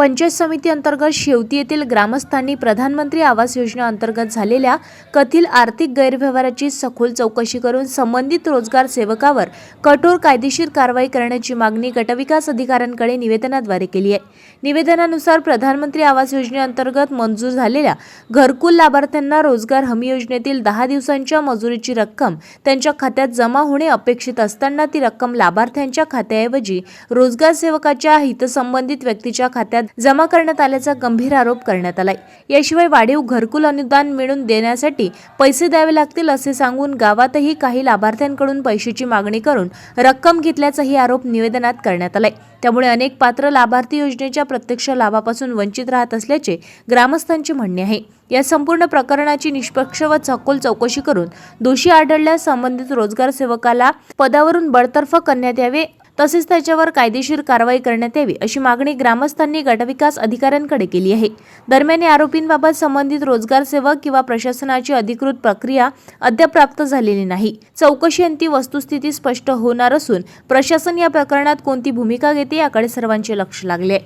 पंचायत समिती अंतर्गत शेवती येथील ग्रामस्थांनी प्रधानमंत्री आवास योजना अंतर्गत झालेल्या कथित आर्थिक गैरव्यवहाराची सखोल चौकशी करून संबंधित रोजगार सेवकावर कठोर कायदेशीर कारवाई करण्याची मागणी गटविकास अधिकाऱ्यांकडे निवेदनाद्वारे केली आहे। निवेदनानुसार प्रधानमंत्री आवास योजनेअंतर्गत मंजूर झालेल्या घरकुल लाभार्थ्यांना रोजगार हमी योजनेतील 10 दिवसांच्या मजुरीची रक्कम त्यांच्या खात्यात जमा होणे अपेक्षित असताना ती रक्कम लाभार्थ्यांच्या खात्याऐवजी रोजगार सेवकाच्या हितसंबंधित व्यक्तीच्या खात्यात जमा करण्यात आल्याचा गंभीर आरोप करण्यात आलाय। याशिवाय वाढीव घरकुल अनुदान मिळवून देण्यासाठी पैसे द्यावे लागतील असे सांगून गावातही काही लाभार्थ्यांकडून पैशाची मागणी करून रक्कम घेतल्याचाही आरोप निवेदनात करण्यात आलाय। त्यामुळे अनेक पात्र लाभार्थी योजनेच्या प्रत्यक्ष लाभापासून वंचित राहत असल्याचे ग्रामस्थांचे म्हणणे आहे। या संपूर्ण प्रकरणाची निष्पक्ष व सखोल चौकशी करून दोषी आढळल्यास संबंधित रोजगार सेवकाला पदावरून बडतर्फ करण्यात यावे तसेच त्याच्यावर कायदेशीर कारवाई करण्यात यावी अशी मागणी ग्रामस्थांनी गटविकास अधिकाऱ्यांकडे केली आहे। दरम्यान या आरोपींबाबत संबंधित रोजगार सेवक किंवा प्रशासनाची अधिकृत प्रक्रिया अद्याप प्राप्त झालेली नाही। चौकशीअंती वस्तुस्थिती स्पष्ट होणार असून प्रशासन या प्रकरणात कोणती भूमिका घेते याकडे सर्वांचे लक्ष लागले।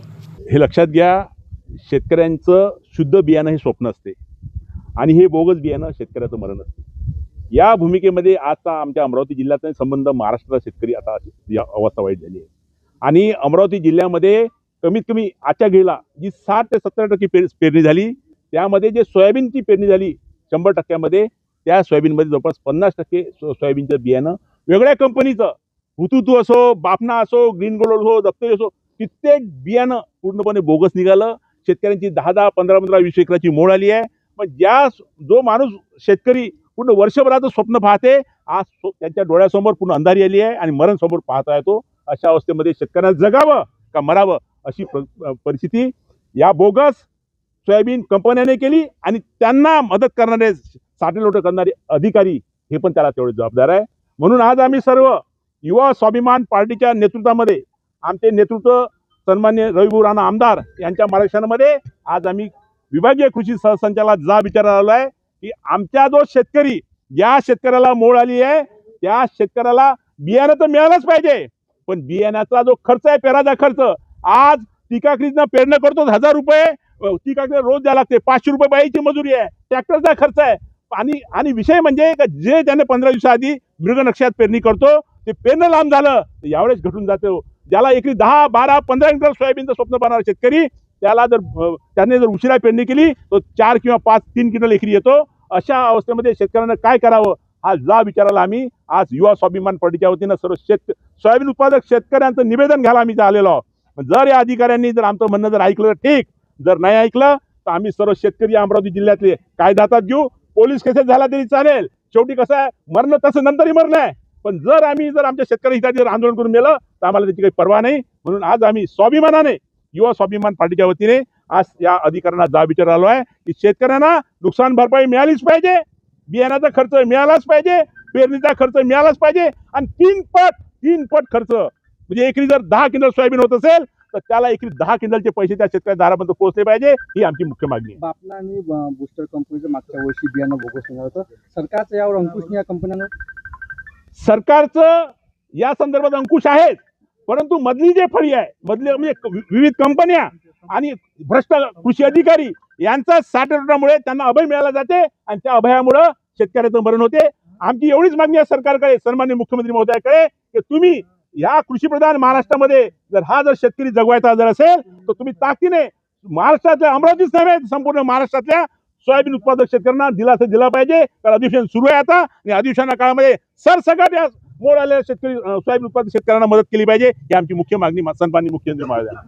हे लक्षात घ्या, शेतकऱ्यांचं शुद्ध बियाणं हे स्वप्न असते आणि हे बोगस बियाणं शेतकऱ्याचं मरण असते। या भूमिकेमध्ये आता आमच्या अमरावती जिल्ह्याचा संबंध महाराष्ट्राचा शेतकरी आता या अवस्था वाईट झाली आहे आणि अमरावती जिल्ह्यामध्ये कमीत कमी आजच्या घडीला जी 60 ते 70% पेरणी झाली, त्यामध्ये जे सोयाबीनची पेरणी झाली 100% त्या सोयाबीनमध्ये जवळपास 50% सोयाबीनचं बियाणं वेगळ्या कंपनीचं, हुतुतू असो, बाफना असो, ग्रीन गोल्ड असो, दप्तरी असो, कित्येक बियाणं पूर्णपणे बोगस निघालं। शेतकऱ्यांची 10-10, 15-15, 20 एकराची मोड आली आहे। पण जो माणूस शेतकरी पूर्ण वर्षभराचं स्वप्न पाहते, आज त्यांच्या डोळ्यासमोर पूर्ण अंधारी आली आहे आणि मरण समोर पाहता येतो। अशा अवस्थेमध्ये शेतकऱ्यांना जगावं का मरावं अशी परिस्थिती या बोगस सोयाबीन कंपन्याने केली आणि त्यांना मदत करणारे साठेलोट करणारे अधिकारी हे पण त्याला तेवढे जबाबदार आहे। म्हणून आज आम्ही सर्व युवा स्वाभिमान पार्टीच्या नेतृत्वामध्ये आमचे नेतृत्व सन्मान्य रविभाऊ राणा आमदार यांच्या मार्गदर्शनामध्ये आज आम्ही विभागीय कृषी सहसंचालक जा विचारायला आलो आहे की आमच्या जो शेतकरी, ज्या शेतकऱ्याला मोड आली आहे त्या शेतकऱ्याला बियाणं तर मिळालंच पाहिजे, पण बियाण्याचा जो खर्च आहे, पेराचा खर्च, आज टीकाकृतीनं पेरणं करतो 1000 रुपये टीकाकृती रोज द्यायला लागते, 500 रुपये बाईची मजुरी आहे, ट्रॅक्टरचा खर्च आहे आणि विषय म्हणजे जे त्याने 15 दिवसाआधी मृग नक्षात पेरणी करतो ते पेरणं लांब झालं तर यावेळेस घटून जातो। ज्याला एकरी 10, 12, 15 क्विंटल सोयाबीनचं स्वप्न पाहणारा शेतकरी, त्याला त्याने जर उशिरा पेरणी केली तर 4 किंवा 5, 3 क्विंटल एकरी येतो। अशा अवस्थेमध्ये शेतकऱ्यांना काय करावं हा जा विचारायला आम्ही आज युवा स्वाभिमान पार्टीच्या वतीनं सर्व सोयाबीन उत्पादक शेतकऱ्यांचं निवेदन घ्यायला आम्ही आलेलो आहोत। जर या अधिकाऱ्यांनी जर आमचं म्हणणं जर ऐकलं तर ठीक, जर नाही ऐकलं तर आम्ही सर्व शेतकरी अमरावती जिल्ह्यातले कायदा हातात घेऊ, पोलीस केसेस झाला तरी चालेल। शेवटी कसं आहे, मरणं तसं नंतरही मरणं आहे, पण जर आमच्या शेतकरी हिताचे जर आंदोलन करून गेलं तर आम्हाला त्याची काही पर्वा नाही। म्हणून आज आम्ही स्वाभिमानाने युवा स्वाभिमान पार्टीच्या वतीने आज या अधिकाऱ्यांना जा विचार आलो आहे की शेतकऱ्यांना नुकसान भरपाई मिळालीच पाहिजे, बियाण्याचा खर्च मिळालाच पाहिजे, पेरणीचा खर्च मिळालाच पाहिजे आणि 3 पट खर्च, म्हणजे एकरी जर 10 क्विंटल सोयाबीन होत असेल तर त्याला एकरी 10 क्विंटलचे पैसे त्या शेतकऱ्या दारापर्यंत पोहोचले पाहिजे, ही आमची मुख्य मागणी आहे। बापना आणि बूस्टर कंपनीचं मागच्या वर्षी बियाणं बोगस निघालं होतं, सरकारचं यावर अंकुश नाही या कंपन्यांवर? सरकारचं या संदर्भात अंकुश आहे, परंतु मधली जे फळी आहे, मधले म्हणजे विविध कंपन्या आणि भ्रष्ट कृषी अधिकारी यांचा साठवण्यामुळे त्यांना अभय मिळाला जाते आणि त्या अभयामुळे शेतकऱ्याचं मरण होते। आमची एवढीच मागणी आहे सरकारकडे, सन्माननीय मुख्यमंत्री महोदयाकडे की तुम्ही या कृषीप्रधान महाराष्ट्रामध्ये जर शेतकरी जगवायचा जर असेल तर तुम्ही ताकदीने महाराष्ट्रातल्या, अमरावतीच नव्हे संपूर्ण महाराष्ट्रातल्या सोयाबीन उत्पादक शेतकऱ्यांना दिलासा दिला पाहिजे। तर अधिवेशन सुरू आहे आता आणि अधिवेशना काळामध्ये सरसकट या मोड आलेल्या शेतकरी सोयाबीन उत्पादक शेतकऱ्यांना मदत केली पाहिजे, ही आमची मुख्य मागणी सन्माननीय मुख्यमंत्री महोदया।